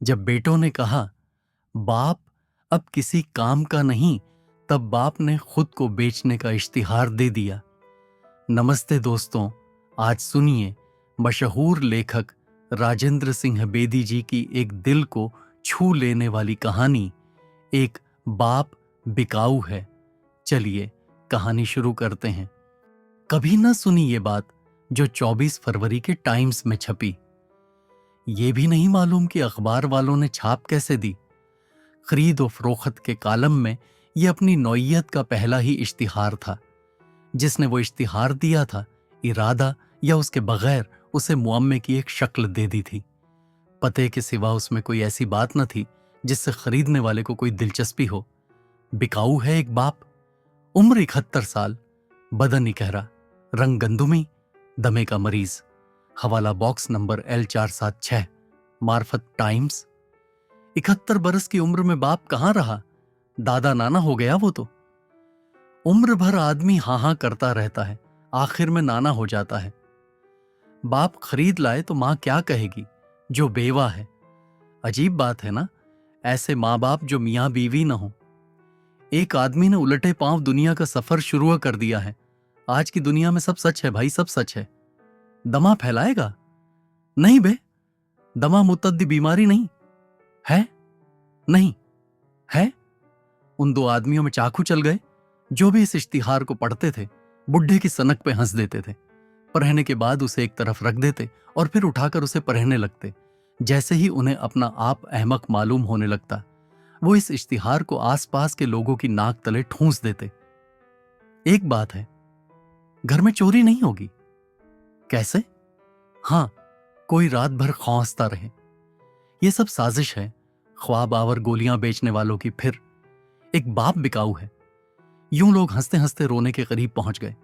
जब बेटों ने कहा, बाप अब किसी काम का नहीं, तब बाप ने खुद को बेचने का इश्तिहार दे दिया। नमस्ते दोस्तों, आज सुनिए मशहूर लेखक राजेंद्र सिंह बेदी जी की एक दिल को छू लेने वाली कहानी, एक बाप बिकाऊ है। चलिए कहानी शुरू करते हैं। कभी न सुनी ये बात जो 24 फरवरी के टाइम्स में छपी। ये भी नहीं मालूम कि अखबार वालों ने छाप कैसे दी। खरीद और फरोख्त के कालम में ये अपनी नौइयत का पहला ही इश्तिहार था। जिसने वो इश्तिहार दिया था, इरादा या उसके बगैर उसे मुअम्मे की एक शक्ल दे दी थी। पते के सिवा उसमें कोई ऐसी बात न थी जिससे खरीदने वाले को कोई दिलचस्पी हो। बिकाऊ है एक बाप, उम्र 71 साल, बदन इकहरा, रंग गंदुमी, दमे का मरीज। हवाला बॉक्स नंबर L476, मार्फत टाइम्स। 71 बरस की उम्र में बाप कहां रहा, दादा नाना हो गया वो तो। उम्र भर आदमी हां हां करता रहता है, आखिर में नाना हो जाता है। बाप खरीद लाए तो मां क्या कहेगी जो बेवा है। अजीब बात है ना, ऐसे मां बाप जो मियां बीवी न हो। एक आदमी ने उलटे पांव दुनिया का सफर शुरू कर दिया है। आज की दुनिया में सब सच है भाई, सब सच है। दमा फैलाएगा? नहीं बे, दमा मुतद्दी बीमारी नहीं है। नहीं है। उन दो आदमियों में चाकू चल गए। जो भी इस इश्तिहार को पढ़ते थे, बुढ़े की सनक पे हंस देते थे। पढ़ने के बाद उसे एक तरफ रख देते और फिर उठाकर उसे पढ़ने लगते। जैसे ही उन्हें अपना आप अहमक मालूम होने लगता, वो इस इश्तिहार को आसपास के लोगों की नाक तले ठूंस देते। एक बात है, घर में चोरी नहीं होगी। कैसे? हां, कोई रात भर खौंसता रहे। ये सब साजिश है, ख्वाब आवर गोलियां बेचने वालों की। फिर एक बाप बिकाऊ है। यूं लोग हंसते हंसते रोने के करीब पहुंच गए।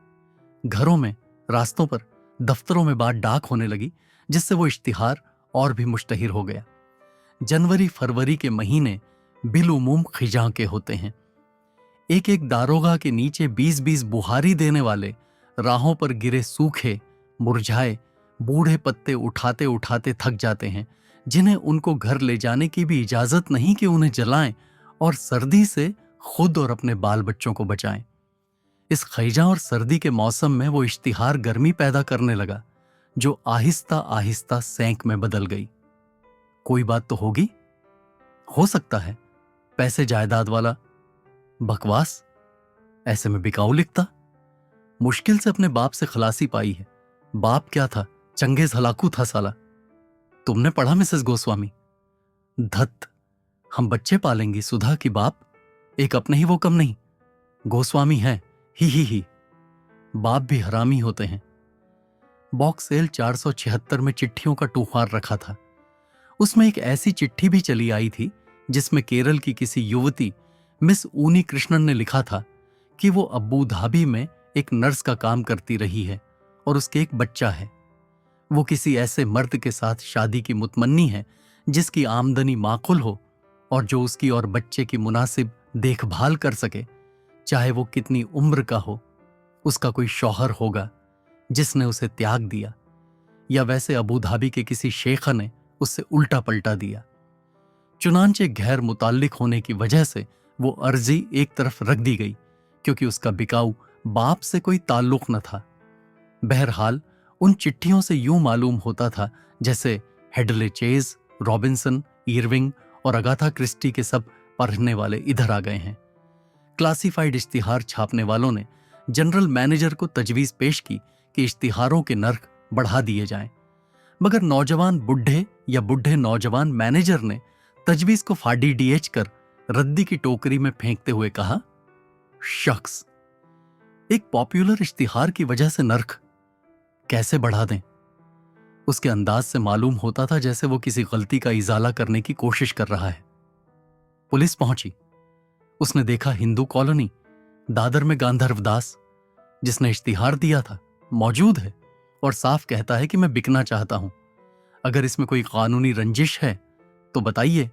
घरों में, रास्तों पर, दफ्तरों में बात डाक होने लगी, जिससे वो इश्तिहार और भी मुश्तहिर हो गया। जनवरी फरवरी के महीने बिलउमूम खिजां के होते हैं। एक एक दारोगा के नीचे 20-20 बुहारी देने वाले राहों पर गिरे सूखे, मुरझाए, बूढ़े पत्ते उठाते उठाते थक जाते हैं, जिन्हें उनको घर ले जाने की भी इजाजत नहीं कि उन्हें जलाएं और सर्दी से खुद और अपने बाल बच्चों को बचाएं। इस खैजा और सर्दी के मौसम में वो इश्तिहार गर्मी पैदा करने लगा, जो आहिस्ता आहिस्ता सेंक में बदल गई। कोई बात तो होगी, हो सकता है पैसे जायदाद वाला। बकवास, ऐसे में बिकाऊ लिखता। मुश्किल से अपने बाप से खलासी पाई है। बाप क्या था, चंगेज हलाकू था साला। तुमने पढ़ा मिसेस गोस्वामी? धत, हम बच्चे पालेंगी सुधा की बाप, एक अपने ही वो कम नहीं। गोस्वामी है, ही। बाप भी हरामी होते हैं। बॉक्स L476 में चिट्ठियों का टूफान रखा था। उसमें एक ऐसी चिट्ठी भी चली आई थी जिसमें केरल की किसी युवती मिस ऊनी कृष्णन ने लिखा था कि वो अब्बू धाबी में एक नर्स का काम करती रही है और उसके एक बच्चा है। वो किसी ऐसे मर्द के साथ शादी की मुतमन्नी है जिसकी आमदनी माकुल हो और जो उसकी और बच्चे की मुनासिब देखभाल कर सके। चाहे वो कितनी उम्र का हो, उसका कोई शौहर होगा जिसने उसे त्याग दिया, या वैसे अबू धाबी के किसी शेख ने उससे उल्टा पलटा दिया। चुनांचे गैर मुताल्लिक होने की वजह से वो अर्जी एक तरफ रख दी गई, क्योंकि उसका बिकाऊ बाप से कोई ताल्लुक न था। बहरहाल उन चिट्ठियों से यूं मालूम होता था जैसे हेडले चेज, रॉबिन्सन, इरविंग और अगाथा क्रिस्टी के सब पढ़ने वाले इधर आ गए हैं। क्लासिफाइड इश्तिहार छापने वालों ने जनरल मैनेजर को तजवीज पेश की कि इश्तिहारों के नर्क बढ़ा दिए जाएं, मगर नौजवान बुढ़े या बुढ़े नौजवान मैनेजर ने तजवीज को फाड़ी डीएच कर रद्दी की टोकरी में फेंकते हुए कहा, शख्स, एक पॉपुलर इश्तिहार की वजह से नर्क कैसे बढ़ा दें? उसके अंदाज से मालूम होता था जैसे वो किसी गलती का इजाला करने की कोशिश कर रहा है। पुलिस पहुंची। उसने देखा हिंदू कॉलोनी, दादर में गांधर्व दास, जिसने इश्तिहार दिया था, मौजूद है और साफ कहता है कि मैं बिकना चाहता हूं। अगर इसमें कोई कानूनी रंजिश है तो बताइए।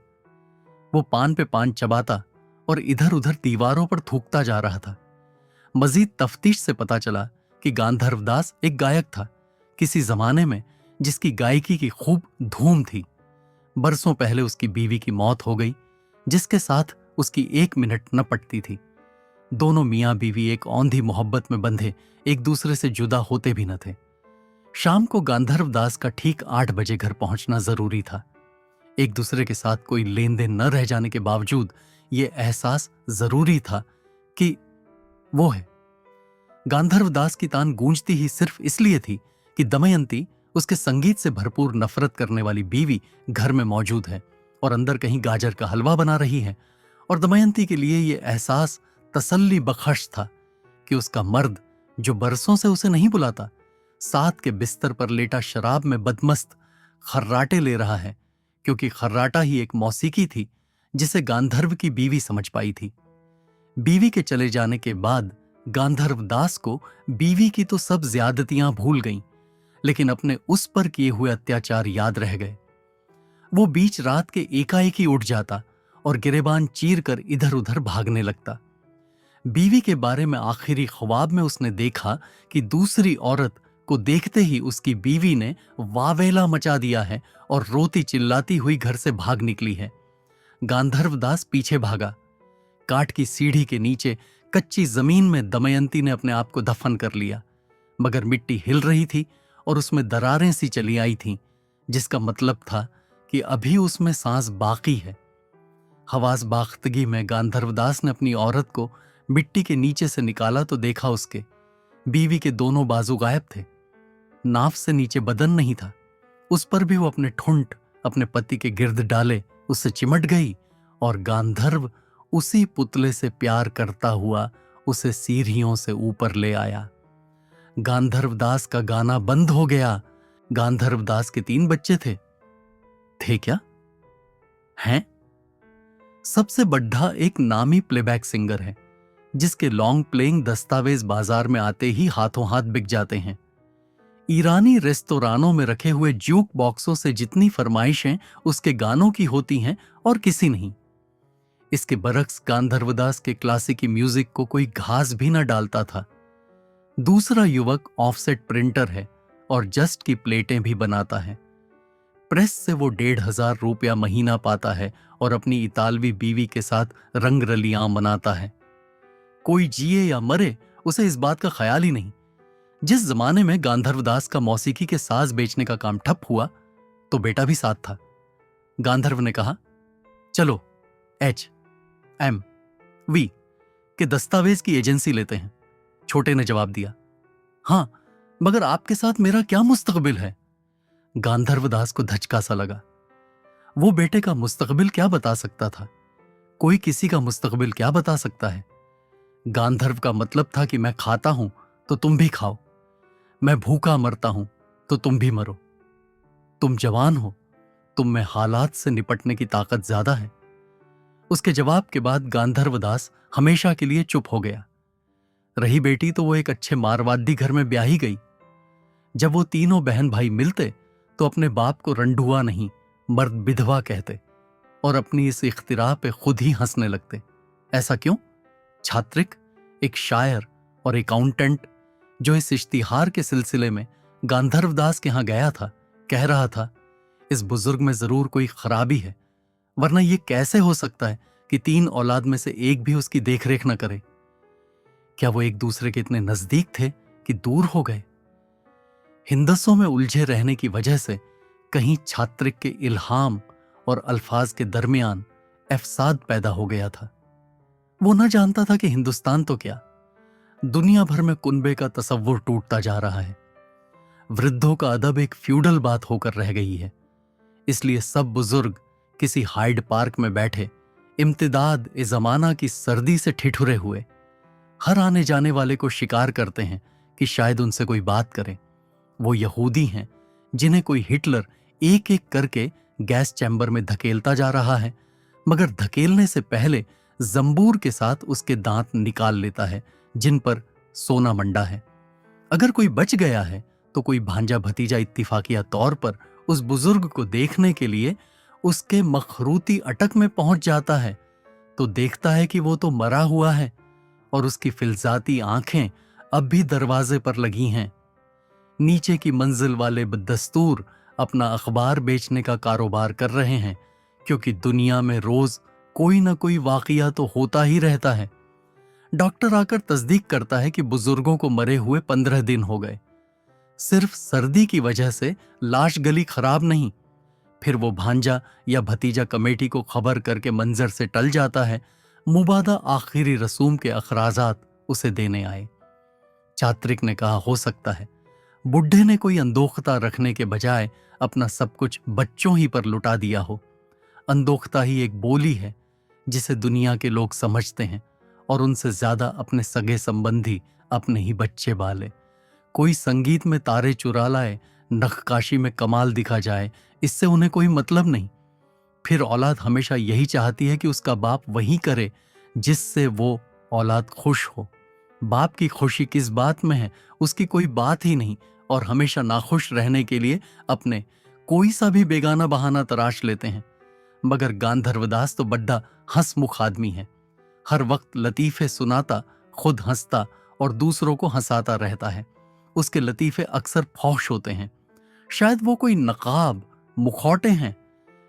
वो पान पे पान चबाता और इधर उधर दीवारों पर थूकता जा रहा था। मजीद तफ्तीश से पता चला कि गांधर्व दास एक गायक था, किसी जमाने में जिसकी गायकी की खूब धूम थी। बरसों पहले उसकी बीवी की मौत हो गई, जिसके साथ उसकी 1 मिनट न पटती थी। दोनों मियां बीवी एक औंधी मोहब्बत में बंधे एक दूसरे से जुदा होते भी न थे। शाम को गांधर्व दास का ठीक 8 बजे घर पहुंचना जरूरी था। एक दूसरे के साथ कोई लेन देन न रह जाने के बावजूद यह एहसास जरूरी था कि वो है। गांधर्व दास की तान गूंजती ही सिर्फ इसलिए थी कि दमयंती, उसके संगीत से भरपूर नफरत करने वाली बीवी, घर में मौजूद है और अंदर कहीं गाजर का हलवा बना रही है। और दमयंती के लिए यह एहसास तसल्ली बख्श था कि उसका मर्द, जो बरसों से उसे नहीं बुलाता, साथ के बिस्तर पर लेटा शराब में बदमस्त खर्राटे ले रहा है, क्योंकि खर्राटा ही एक मौसीकी थी जिसे गांधर्व की बीवी समझ पाई थी। बीवी के चले जाने के बाद गांधर्व दास को बीवी की तो सब ज्यादतियां भूल गईं, लेकिन अपने उस पर किए हुए अत्याचार याद रह गए। वो बीच रात के एकाएक ही उठ जाता और गिरेबान चीर कर इधर उधर भागने लगता। बीवी के बारे में आखिरी ख्वाब में उसने देखा कि दूसरी औरत को देखते ही उसकी बीवी ने वावेला मचा दिया है और रोती चिल्लाती हुई घर से भाग निकली है। गांधर्व दास पीछे भागा। काठ की सीढ़ी के नीचे कच्ची जमीन में दमयंती ने अपने आप को दफन कर लिया, मगर मिट्टी हिल रही थी और उसमें दरारें सी चली आई थीं, जिसका मतलब था कि अभी उसमें सांस बाकी है। हवास बाख्तगी में गांधर्वदास ने अपनी औरत को मिट्टी के नीचे से निकाला तो देखा उसके बीवी के दोनों बाजू गायब थे। नाफ से नीचे बदन नहीं था। उस पर भी वो अपने ठुंठ अपने पति के गिर्द डाले उससे चिमट गई और गांधर्व उसी पुतले से प्यार करता हुआ उसे सीढ़ियों से ऊपर ले आया। गांधर्वदास का गाना बंद हो गया। गांधर्वदास के 3 बच्चे थे क्या? हैं? सबसे बड्ढा एक नामी प्लेबैक सिंगर है, जिसके लॉन्ग प्लेइंग दस्तावेज बाजार में आते ही हाथों हाथ बिक जाते हैं। ईरानी रेस्तोरानों में रखे हुए ज्यूक बॉक्सों से जितनी फरमाइशें उसके गानों की होती हैं और किसी नहीं। इसके बरक्स गांधर्वदास के क्लासिकी म्यूजिक को कोई घास भी न डालता था। दूसरा युवक ऑफसेट प्रिंटर है और जस्ट की प्लेटें भी बनाता है। प्रेस से वो 1,500 रुपया महीना पाता है और अपनी इतालवी बीवी के साथ रंग रलियां मनाता है। कोई जिए या मरे, उसे इस बात का ख्याल ही नहीं। जिस जमाने में गांधर्वदास का मौसीकी के साज बेचने का काम ठप हुआ, तो बेटा भी साथ था। गांधर्व ने कहा, चलो HMV के दस्तावेज की एजेंसी लेते हैं। छोटे ने जवाब दिया, हां, मगर आपके साथ मेरा क्या मुस्तकबिल है? गांधर्वदास को धचका सा लगा। वो बेटे का मुस्तकबिल क्या बता सकता था? कोई किसी का मुस्तकबिल क्या बता सकता है? गांधर्व का मतलब था कि मैं खाता हूं तो तुम भी खाओ, मैं भूखा मरता हूं तो तुम भी मरो। तुम जवान हो, तुम में हालात से निपटने की ताकत ज्यादा है। उसके जवाब के बाद गांधर्वदास हमेशा के लिए चुप हो गया। रही बेटी तो वो एक अच्छे मारवाड़ी घर में ब्याही गई। जब वो तीनों बहन भाई मिलते तो अपने बाप को रंडुआ नहीं, मर्द विधवा कहते और अपनी इस इख्तिरा पे खुद ही हंसने लगते। ऐसा क्यों? छात्रिक, एक शायर और अकाउंटेंट, जो इस इश्तिहार के सिलसिले में गांधर्वदास के यहां गया था, कह रहा था, इस बुजुर्ग में जरूर कोई खराबी है, वरना यह कैसे हो सकता है कि 3 औलाद में से एक भी उसकी देखरेख न करे? क्या वो एक दूसरे के इतने नजदीक थे कि दूर हो गए? हिंदसों में उलझे रहने की वजह से कहीं छात्रिक के इल्हाम और अल्फाज के दरमियान अफसाद पैदा हो गया था। वो न जानता था कि हिंदुस्तान तो क्या, दुनिया भर में कुनबे का तसव्वुर टूटता जा रहा है। वृद्धों का अदब एक फ्यूडल बात होकर रह गई है। इसलिए सब बुजुर्ग किसी हाइड पार्क में बैठे इम्तिदाद ए जमाना की सर्दी से ठिठुरे हुए हर आने जाने वाले को शिकार करते हैं कि शायद उनसे कोई बात करे। वो यहूदी हैं जिन्हें कोई हिटलर एक एक करके गैस चैम्बर में धकेलता जा रहा है, मगर धकेलने से पहले जंबूर के साथ उसके दांत निकाल लेता है जिन पर सोना मंडा है। अगर कोई बच गया है तो कोई भांजा भतीजा इत्तिफाकिया तौर पर उस बुजुर्ग को देखने के लिए उसके मखरूती अटक में पहुंच जाता है, तो देखता है कि वो तो मरा हुआ है और उसकी फिलजाती आंखें अब भी दरवाजे पर लगी हैं। नीचे की मंजिल वाले बदस्तूर अपना अखबार बेचने का कारोबार कर रहे हैं, क्योंकि दुनिया में रोज कोई ना कोई वाकया तो होता ही रहता है। डॉक्टर आकर तस्दीक करता है कि बुजुर्गों को मरे हुए 15 दिन हो गए। सिर्फ सर्दी की वजह से लाश गली खराब नहीं। फिर वो भांजा या भतीजा कमेटी को खबर करके मंजर से टल जाता है। मुबादा आखिरी रसूम के अखराजात उसे देने आए। चात्रिक ने कहा, हो सकता है बुढ़े ने कोई अंदोखता रखने के बजाय अपना सब कुछ बच्चों ही पर लुटा दिया हो। अंदोखता ही एक बोली है जिसे दुनिया के लोग समझते हैं, और उनसे ज्यादा अपने सगे संबंधी अपने ही बच्चे बाले। कोई संगीत में तारे चुरा लाए, नक्काशी में कमाल दिखा जाए, इससे उन्हें कोई मतलब नहीं। फिर औलाद हमेशा यही चाहती है कि उसका बाप वही करे जिससे वो औलाद खुश हो। बाप की खुशी किस बात में है, उसकी कोई बात ही नहीं, और हमेशा नाखुश रहने के लिए अपने कोई सा भी बेगाना बहाना तराश लेते हैं। मगर गांधर्वदास तो बड्डा हंसमुख आदमी है। हर वक्त लतीफे सुनाता, खुद हंसता और दूसरों को हंसाता रहता है। उसके लतीफे अक्सर फौश होते हैं। शायद वो कोई नकाब मुखौटे हैं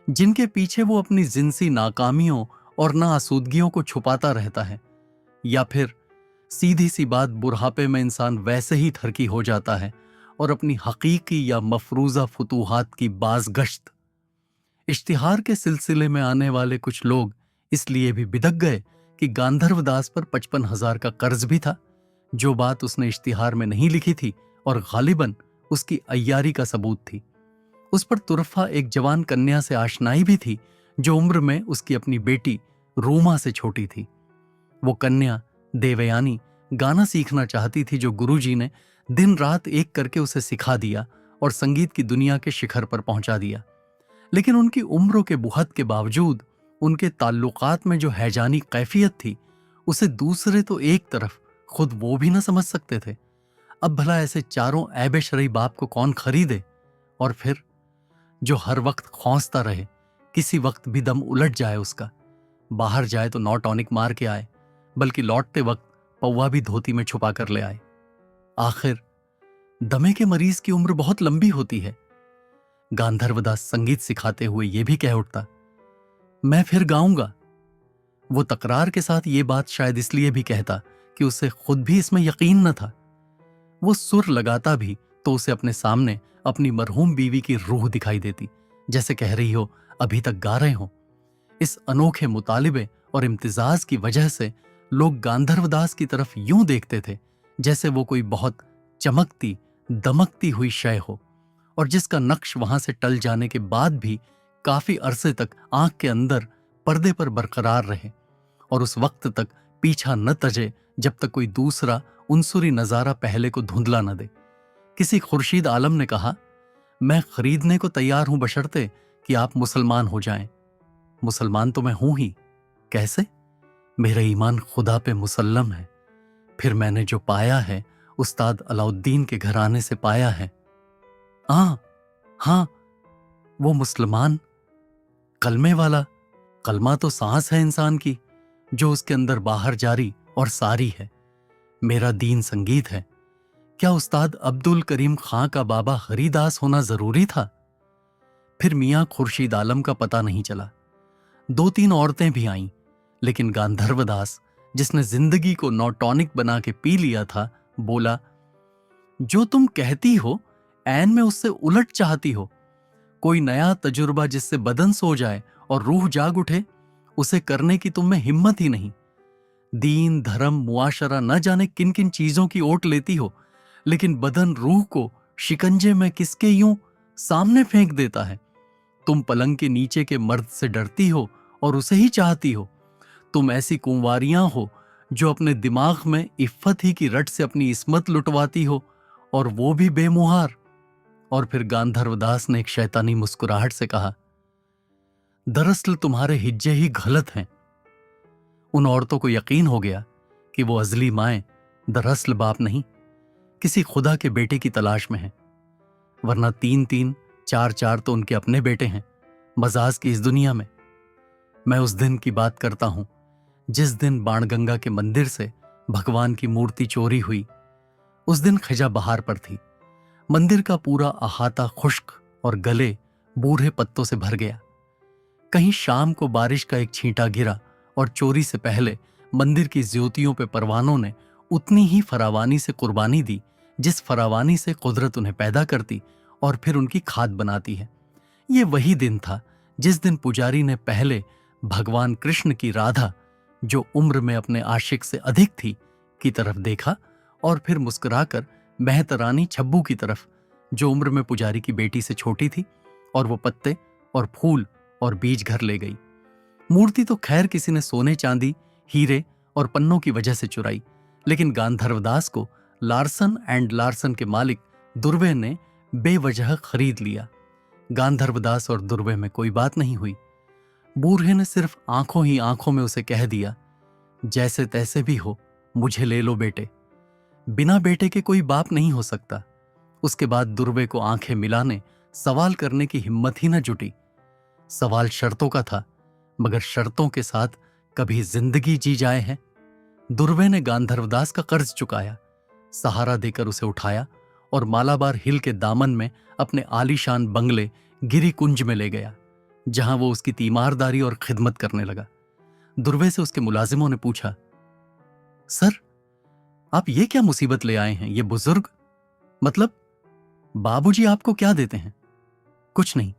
जिनके पीछे वो अपनी जिनसी नाकामियों और नाआसूदगियों को छुपाता रहता है। या फिर सीधी सी बात, बुढ़ापे में इंसान वैसे ही ठरकी हो जाता है और अपनी हकीकी या मफरूजा फुतूहात की बाज़गश्त। इश्तिहार के सिलसिले में आने वाले कुछ लोग इसलिए भी बिदक गए कि गांधर्वदास पर 55,000 का कर्ज भी था, जो बात उसने इश्तिहार में नहीं लिखी थी और गालिबन उसकी अय्यारी का सबूत थी। उस पर तुरफा एक जवान कन्या से आशनाई भी थी, जो उम्र में उसकी अपनी बेटी रूमा से छोटी थी। वो कन्या देवयानी गाना सीखना चाहती थी, जो गुरुजी ने दिन रात एक करके उसे सिखा दिया और संगीत की दुनिया के शिखर पर पहुंचा दिया। लेकिन उनकी उम्रों के बुहत के बावजूद उनके ताल्लुकात में जो हैजानी कैफियत थी, उसे दूसरे तो एक तरफ खुद वो भी न समझ सकते थे। अब भला ऐसे चारों ऐबे शरई बाप को कौन खरीदे? और फिर जो हर वक्त खौंसता रहे, किसी वक्त भी दम उलट जाए उसका, बाहर जाए तो नौ टॉनिक मार के आए, बल्कि लौटते वक्त पौवा भी धोती में छुपा कर ले आए। आखिर दमे के मरीज की उम्र बहुत लंबी होती है। गांधर्वदास संगीत सिखाते हुए यह भी कह उठता, मैं फिर गाऊंगा। वो तकरार के साथ ये बात शायद इसलिए भी कहता कि उसे खुद भी इसमें यकीन न था। वो सुर लगाता भी तो उसे अपने सामने अपनी मरहूम बीवी की रूह दिखाई देती, जैसे कह रही हो अभी तक गा रहे हो। इस अनोखे मुतालिबे और इम्तिजाज की वजह से लोग गांधर्वदास की तरफ यूं देखते थे जैसे वो कोई बहुत चमकती दमकती हुई शय हो, और जिसका नक्श वहां से टल जाने के बाद भी काफी अरसे तक आंख के अंदर पर्दे पर बरकरार रहे, और उस वक्त तक पीछा न तजे जब तक कोई दूसरा उनसुरी नजारा पहले को धुंधला न दे। किसी खुर्शीद आलम ने कहा, मैं खरीदने को तैयार हूं बशर्ते कि आप मुसलमान हो जाएं। मुसलमान तो मैं हूं ही। कैसे? मेरा ईमान खुदा पे मुसल्लम है। फिर मैंने जो पाया है उस्ताद अलाउद्दीन के घराने से पाया है। हाँ, वो मुसलमान, कलमे वाला। कलमा तो सांस है इंसान की, जो उसके अंदर बाहर जारी और सारी है। मेरा दीन संगीत है। क्या उस्ताद अब्दुल करीम खां का बाबा हरिदास होना जरूरी था? फिर मियां खुर्शीद आलम का पता नहीं चला। 2-3 औरतें भी आईं, लेकिन गांधर्वदास, जिसने जिंदगी को नौटॉनिक बना के पी लिया था, बोला, जो तुम कहती हो ऐन में उससे उलट चाहती हो। कोई नया तजुर्बा जिससे बदन सो जाए और रूह जाग उठे, उसे करने की तुम में हिम्मत ही नहीं। दीन धर्म मुआशरा न जाने किन किन चीजों की ओट लेती हो, लेकिन बदन रूह को शिकंजे में किसके यूं सामने फेंक देता है। तुम पलंग के नीचे के मर्द से डरती हो और उसे ही चाहती हो। तुम ऐसी कुंवारियां हो जो अपने दिमाग में इफ्फत ही की रट से अपनी इस्मत लुटवाती हो, और वो भी बेमुहार। और फिर गांधर्वदास ने एक शैतानी मुस्कुराहट से कहा, दरअसल तुम्हारे हिज्जे ही गलत हैं। उन औरतों को यकीन हो गया कि वो अजली माएं दरअसल बाप नहीं, किसी खुदा के बेटे की तलाश में हैं, वरना 3-3, 4-4 तो उनके अपने बेटे हैं मजाज की इस दुनिया में। मैं उस दिन की बात करता हूं जिस दिन बाणगंगा के मंदिर से भगवान की मूर्ति चोरी हुई। उस दिन खिजा बहार पर थी। मंदिर का पूरा अहाता खुश्क और गले बूढ़े पत्तों से भर गया। कहीं शाम को बारिश का एक छींटा गिरा और चोरी से पहले मंदिर की ज्योतियों पे परवानों ने उतनी ही फरावानी से कुर्बानी दी जिस फरावानी से कुदरत उन्हें पैदा करती और फिर उनकी खाद बनाती है। ये वही दिन था जिस दिन पुजारी ने पहले भगवान कृष्ण की राधा, जो उम्र में अपने आशिक से अधिक थी, की तरफ देखा और फिर मुस्कुराकर मेहतरानी छब्बू की तरफ, जो उम्र में पुजारी की बेटी से छोटी थी, और वो पत्ते और फूल और बीज घर ले गई। मूर्ति तो खैर किसी ने सोने चांदी, हीरे और पन्नों की वजह से चुराई, लेकिन गांधर्वदास को लार्सन एंड लार्सन के मालिक दुर्वे ने बेवजह खरीद लिया। गांधर्वदास और दुर्वे में कोई बात नहीं हुई। बूढ़े ने सिर्फ आंखों ही आंखों में उसे कह दिया, जैसे तैसे भी हो मुझे ले लो बेटे। बिना बेटे के कोई बाप नहीं हो सकता। उसके बाद दुर्वे को आंखें मिलाने, सवाल करने की हिम्मत ही न जुटी। सवाल शर्तों का था, मगर शर्तों के साथ कभी जिंदगी जी जाए है। दुर्वे ने गांधर्वदास का कर्ज चुकाया, सहारा देकर उसे उठाया और मालाबार हिल के दामन में अपने आलीशान बंगले गिरी कुंज में ले गया, जहां वो उसकी तीमारदारी और खिदमत करने लगा। दुर्वे से उसके मुलाजिमों ने पूछा, सर आप ये क्या मुसीबत ले आए हैं? ये बुजुर्ग, मतलब बाबूजी आपको क्या देते हैं? कुछ नहीं,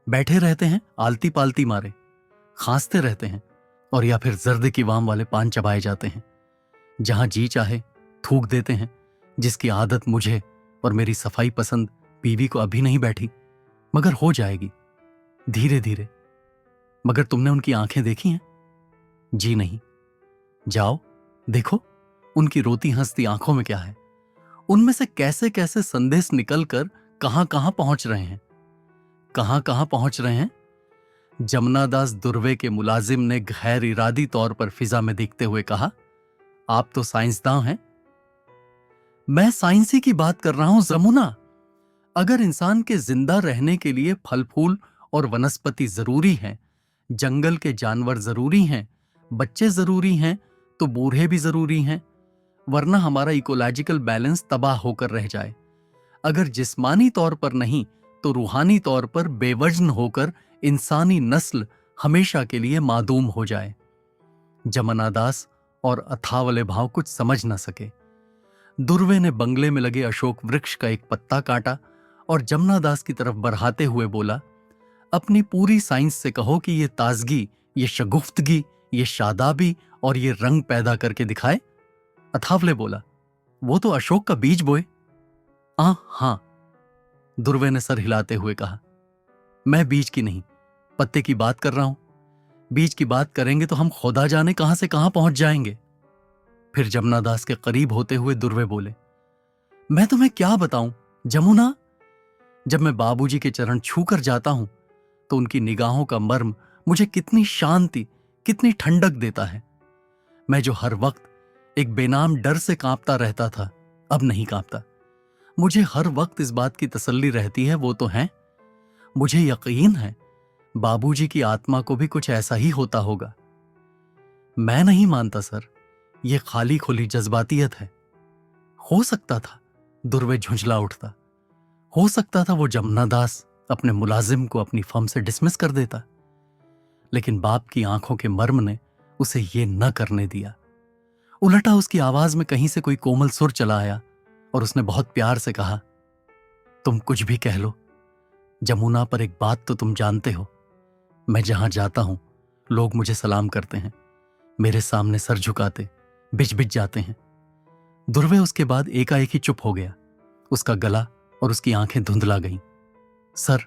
बैठे रहते हैं आलती पालती मारे, खांसते रहते हैं और या फिर जर्द की वाम वाले पान चबाए जाते हैं। जहां जी चाहे थूक देते हैं, जिसकी आदत मुझे और मेरी सफाई पसंद बीवी को अभी नहीं बैठी, मगर हो जाएगी धीरे धीरे। मगर तुमने उनकी आंखें देखी हैं? जी नहीं। जाओ देखो उनकी रोती हंसती आंखों में क्या है। उनमें से कैसे कैसे संदेश निकलकर कहां कहां पहुंच रहे हैं, कहां कहां पहुंच रहे हैं। जमुनादास दुर्वे के मुलाजिम ने गैर इरादी तौर पर फिजा में देखते हुए कहा, आप तो साइंसदान हैं। मैं साइंसी की बात कर रहा हूं जमुना। अगर इंसान के जिंदा रहने के लिए फल फूल और वनस्पति जरूरी हैं, जंगल के जानवर जरूरी हैं, बच्चे जरूरी हैं, तो बूढ़े भी जरूरी हैं, वरना हमारा इकोलॉजिकल बैलेंस तबाह होकर रह जाए। अगर जिस्मानी तौर पर नहीं तो रूहानी तौर पर बेवजन होकर इंसानी नस्ल हमेशा के लिए मादूम हो जाए। जमुनादास और अथावले भाव कुछ समझ न सके। दुर्वे ने बंगले में लगे अशोक वृक्ष का एक पत्ता काटा और जमुनादास की तरफ बढ़ाते हुए बोला, अपनी पूरी साइंस से कहो कि ये ताजगी, ये शगुफ्तगी, ये शादाबी और ये रंग पैदा करके दिखाए। अथावले बोला, वो तो अशोक का बीज बोए। हाँ, दुर्वे ने सर हिलाते हुए कहा, मैं बीज की नहीं पत्ते की बात कर रहा हूं। बीज की बात करेंगे तो हम खुदा जाने कहां से कहां पहुंच जाएंगे। फिर जमुनादास के करीब होते हुए दुर्वे बोले, मैं तुम्हें क्या बताऊं जमुना, जब मैं बाबूजी के चरण छूकर जाता हूं तो उनकी निगाहों का मर्म मुझे कितनी शांति, कितनी ठंडक देता है। मैं जो हर वक्त एक बेनाम डर से कांपता रहता था, अब नहीं कांपता। मुझे हर वक्त इस बात की तसल्ली रहती है, वो तो है, मुझे यकीन है बाबूजी की आत्मा को भी कुछ ऐसा ही होता होगा। मैं नहीं मानता सर, यह खाली खुली जज्बातियत है। हो सकता था, दुर्वे झुंझला उठता, हो सकता था वो जमुनादास अपने मुलाजिम को अपनी फर्म से डिसमिस कर देता, लेकिन बाप की आंखों के मर्म ने उसे ये न करने दिया। उलटा उसकी आवाज में कहीं से कोई कोमल सुर चला आया और उसने बहुत प्यार से कहा, तुम कुछ भी कह लो जमुना, पर एक बात तो तुम जानते हो, मैं जहां जाता हूं लोग मुझे सलाम करते हैं, मेरे सामने सर झुकाते बिज बिज जाते हैं। दुर्वे उसके बाद एकाएक ही चुप हो गया। उसका गला और उसकी आंखें धुंधला गईं। सर,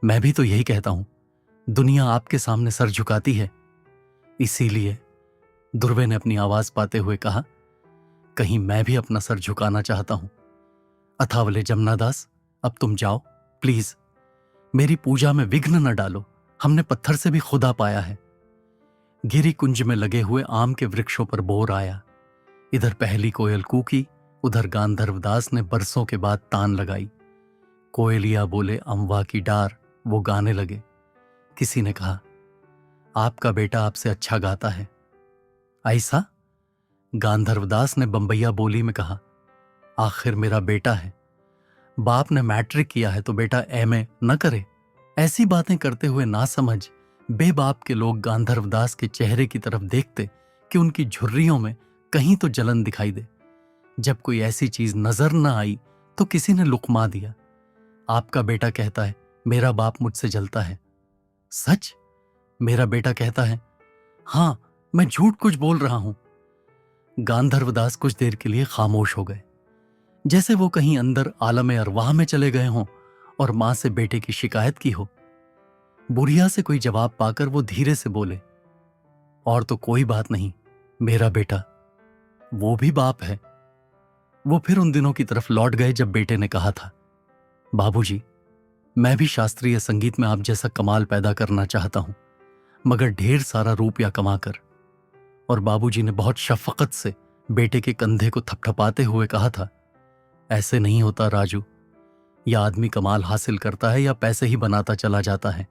मैं भी तो यही कहता हूं, दुनिया आपके सामने सर झुकाती है, इसीलिए। दुर्वे ने अपनी आवाज पाते हुए कहा, कहीं मैं भी अपना सर झुकाना चाहता हूं। अथावले जमुनादास, अब तुम जाओ प्लीज, मेरी पूजा में विघ्न न डालो, हमने पत्थर से भी खुदा पाया है। गिरी कुंज में लगे हुए आम के वृक्षों पर बोर आया। इधर पहली कोयल कूकी, उधर गांधर्वदास ने बरसों के बाद तान लगाई। कोयलिया बोले अमवा की डार, वो गाने लगे। किसी ने कहा, आपका बेटा आपसे अच्छा गाता है। ऐसा? गांधर्वदास ने बंबैया बोली में कहा, आखिर मेरा बेटा है। बाप ने मैट्रिक किया है तो बेटा एमए न करे। ऐसी बातें करते हुए ना समझ बेबाप के लोग गांधर्वदास के चेहरे की तरफ देखते कि उनकी झुर्रियों में कहीं तो जलन दिखाई दे। जब कोई ऐसी चीज नजर न आई तो किसी ने लुकमा दिया। आपका बेटा कहता है मेरा बाप मुझसे जलता है। सच? मेरा बेटा कहता है हां, मैं झूठ कुछ बोल रहा हूं। गांधर्वदास कुछ देर के लिए खामोश हो गए, जैसे वो कहीं अंदर आलम अरवाह में चले गए हों और मां से बेटे की शिकायत की हो। बुढ़िया से कोई जवाब पाकर वो धीरे से बोले, और तो कोई बात नहीं मेरा बेटा, वो भी बाप है। वो फिर उन दिनों की तरफ लौट गए जब बेटे ने कहा था, बाबूजी, मैं भी शास्त्रीय संगीत में आप जैसा कमाल पैदा करना चाहता हूं, मगर ढेर सारा रुपया कमाकर। और बाबूजी ने बहुत शफकत से बेटे के कंधे को थपथपाते हुए कहा था, ऐसे नहीं होता राजू, या आदमी कमाल हासिल करता है या पैसे ही बनाता चला जाता है।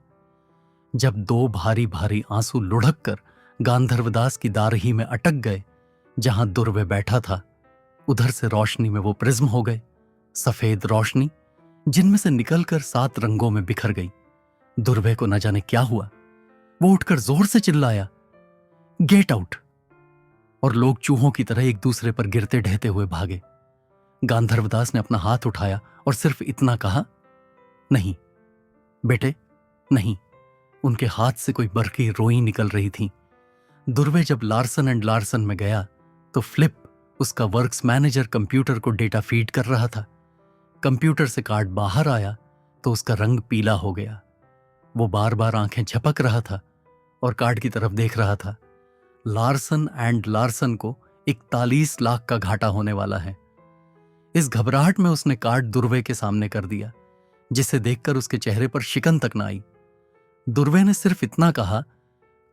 जब दो भारी भारी आंसू लुढ़क कर गांधर्वदास की दारही में अटक गए जहां दुर्वे बैठा था, उधर से रोशनी में वो प्रिज्म हो गए, सफेद रोशनी जिनमें से निकलकर 7 रंगों में बिखर गई। दुर्वे को न जाने क्या हुआ, वो उठकर जोर से चिल्लाया, गेट आउट! और लोग चूहों की तरह एक दूसरे पर गिरते ढहते हुए भागे। गांधर्वदास ने अपना हाथ उठाया और सिर्फ इतना कहा, नहीं बेटे नहीं। उनके हाथ से कोई बरकी रोई निकल रही थी। दुर्वे जब लार्सन एंड लार्सन में गया तो फ्लिप, उसका वर्क्स मैनेजर, कंप्यूटर को डेटा फीड कर रहा था। कंप्यूटर से कार्ड बाहर आया तो उसका रंग पीला हो गया। वो बार बार आंखें झपक रहा था और कार्ड की तरफ देख रहा था। लार्सन एंड लार्सन को 41 लाख का घाटा होने वाला है। इस घबराहट में उसने कार्ड दुर्वे के सामने कर दिया, जिसे देखकर उसके चेहरे पर शिकन तक न आई। दुर्वे ने सिर्फ इतना कहा,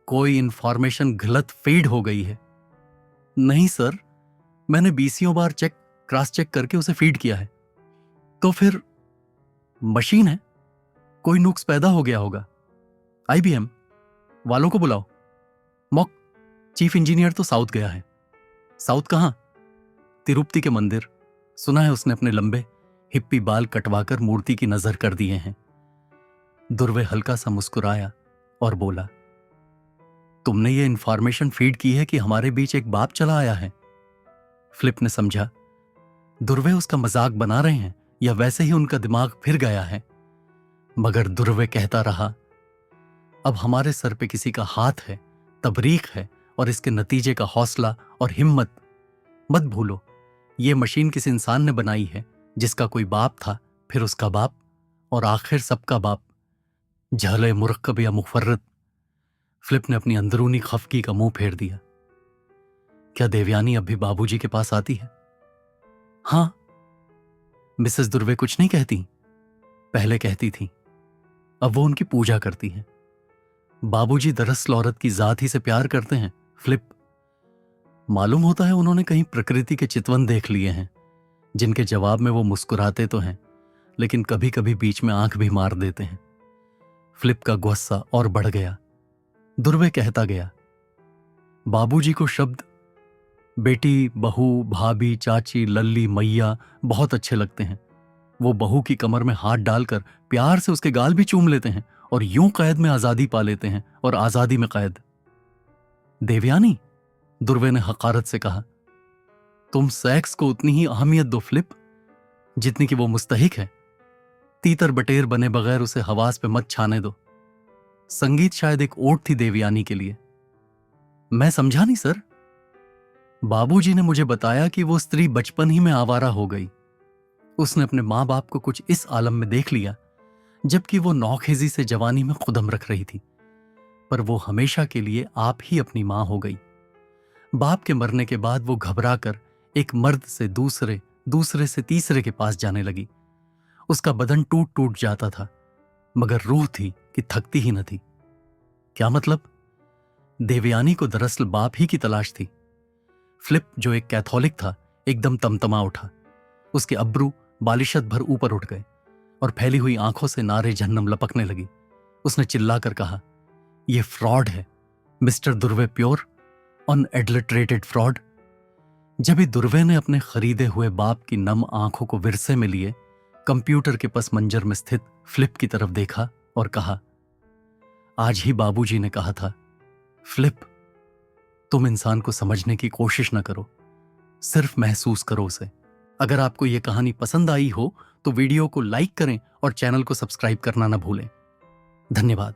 कोई इंफॉर्मेशन गलत फीड हो गई है। नहीं सर, मैंने 20 बार क्रॉस चेक करके उसे फीड किया है। तो फिर मशीन है, कोई नुक्स पैदा हो गया होगा। IBM वालों को बुलाओ। मॉक चीफ इंजीनियर तो साउथ गया है। साउथ कहां? तिरुपति के मंदिर। सुना है उसने अपने लंबे हिप्पी बाल कटवाकर मूर्ति की नजर कर दिए हैं। दुर्वे हल्का सा मुस्कुराया और बोला, तुमने ये इंफॉर्मेशन फीड की है कि हमारे बीच एक बाप चला आया है। फ्लिप ने समझा, दुर्वे उसका मजाक बना रहे हैं या वैसे ही उनका दिमाग फिर गया है। मगर दुर्वे कहता रहा, अब हमारे सर पे किसी का हाथ है, तबरीक है, और इसके नतीजे का हौसला और हिम्मत मत भूलो। ये मशीन किसी इंसान ने बनाई है जिसका कोई बाप था, फिर उसका बाप, और आखिर सबका बाप। झले मुरक्कब या मुफर्रत। फ्लिप ने अपनी अंदरूनी खफगी का मुंह फेर दिया। क्या देवयानी अब भी बाबूजी के पास आती है? हां। मिसेस दुर्वे कुछ नहीं कहती? पहले कहती थी, अब वो उनकी पूजा करती हैं। बाबूजी दरअसल औरत की जात ही से प्यार करते हैं फ्लिप। मालूम होता है उन्होंने कहीं प्रकृति के चितवन देख लिए हैं, जिनके जवाब में वो मुस्कुराते तो हैं लेकिन कभी कभी बीच में आंख भी मार देते हैं। फ्लिप का गुस्सा और बढ़ गया। दुर्वे कहता गया, बाबूजी को शब्द बेटी, बहू, भाभी, चाची, लल्ली, मैया बहुत अच्छे लगते हैं। वो बहू की कमर में हाथ डालकर प्यार से उसके गाल भी चूम लेते हैं और यूं कैद में आजादी पा लेते हैं और आजादी में कैद। देवयानी, दुर्वे ने हकारत से कहा, तुम सेक्स को उतनी ही अहमियत दो फ्लिप जितनी कि वो मुस्तहिक है। तीतर बटेर बने बगैर उसे हवास पे मत छाने दो। संगीत शायद एक ओट थी देवयानी के लिए। मैं समझा नहीं सर। बाबूजी ने मुझे बताया कि वो स्त्री बचपन ही में आवारा हो गई। उसने अपने मां बाप को कुछ इस आलम में देख लिया जबकि वो नौखेजी से जवानी में खुदम रख रही थी, पर वो हमेशा के लिए आप ही अपनी मां हो गई। बाप के मरने के बाद वो घबरा कर एक मर्द से दूसरे, दूसरे से तीसरे के पास जाने लगी। उसका बदन टूट टूट जाता था, मगर रूह थी कि थकती ही न थी। क्या मतलब? देवयानी को दरअसल बाप ही की तलाश थी। फ्लिप, जो एक कैथोलिक था, एकदम तमतमा उठा। उसके अब्रू बालिशत भर ऊपर उठ गए और फैली हुई आंखों से नारे जहन्नम लपकने लगी। उसने चिल्लाकर कहा, यह फ्रॉड है mister Durve, pure unadulterated fraud. जब ही दुर्वे ने अपने खरीदे हुए बाप की नम आंखों को विरसे में लिए, कंप्यूटर के पस मंजर में स्थित फ्लिप की तरफ देखा और कहा, आज ही बाबूजी ने कहा था, फ्लिप, तुम इंसान को समझने की कोशिश न करो, सिर्फ महसूस करो उसे। अगर आपको यह कहानी पसंद आई हो तो वीडियो को लाइक करें और चैनल को सब्सक्राइब करना न भूलें। धन्यवाद।